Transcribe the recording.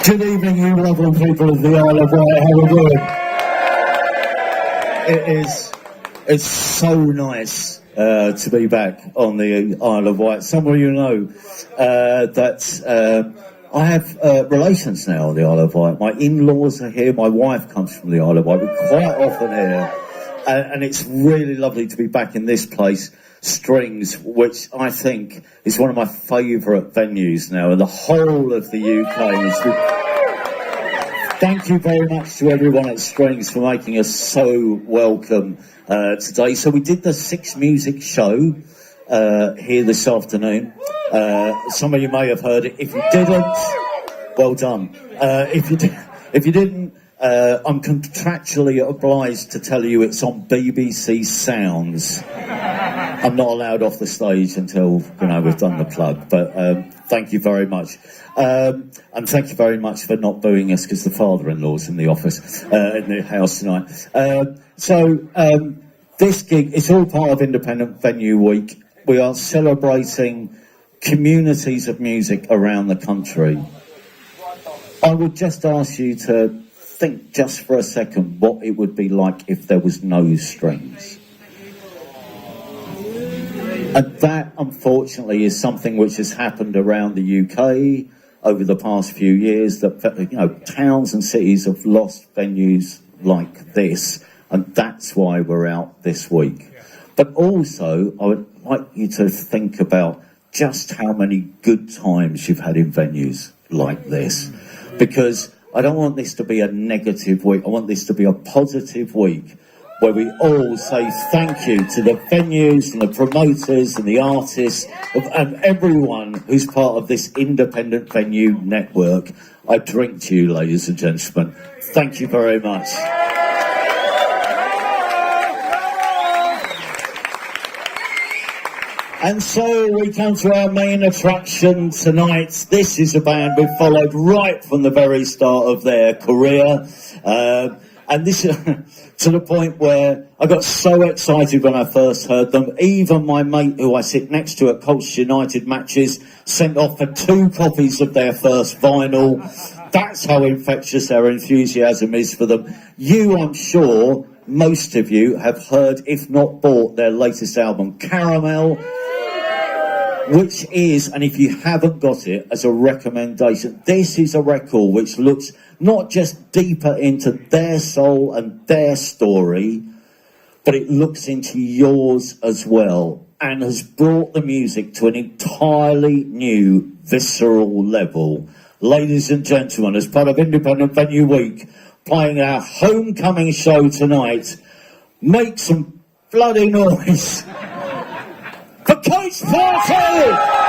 Good evening, you lovely people of the Isle of Wight. How are you doing? It's so nice to be back on the Isle of Wight. Some of you know that I have relations now on the Isle of Wight. My in-laws are here. My wife comes from the Isle of Wight. We're quite often here. And it's really lovely to be back in this place, Strings, which I think is one of my favourite venues now in the whole of the UK. Thank you very much to everyone at Strings for making us so welcome today. So we did the Six Music show here this afternoon. Some of you may have heard it. If you didn't, well done. If you didn't, I'm contractually obliged to tell you it's on BBC Sounds. I'm not allowed off the stage until, we've done the plug, but thank you very much. And thank you very much for not booing us because the father-in-law's in the office, in the house tonight. This gig is all part of Independent Venue Week. We are celebrating communities of music around the country. I would just ask you to think just for a second what it would be like if there was no strings. And that, unfortunately, is something which has happened around the UK over the past few years, that, towns and cities have lost venues like this, and that's why we're out this week. But also, I would like you to think about just how many good times you've had in venues like this, because I don't want this to be a negative week. I want this to be a positive week where we all say thank you to the venues and the promoters and the artists and everyone who's part of this independent venue network. I drink to you, ladies and gentlemen. Thank you very much. And so we come to our main attraction tonight. This is a band we've followed right from the very start of their career. And this is to the point where I got so excited when I first heard them. Even my mate, who I sit next to at Colchester United matches, sent off for 2 copies of their first vinyl. That's how infectious their enthusiasm is for them. You, I'm sure, most of you have heard, if not bought, their latest album, Caramel, which is, and if you haven't got it, as a recommendation, this is a record which looks not just deeper into their soul and their story, but it looks into yours as well, and has brought the music to an entirely new, visceral level. Ladies and gentlemen, as part of Independent Venue Week, playing our homecoming show tonight, make some bloody noise for Coach Party!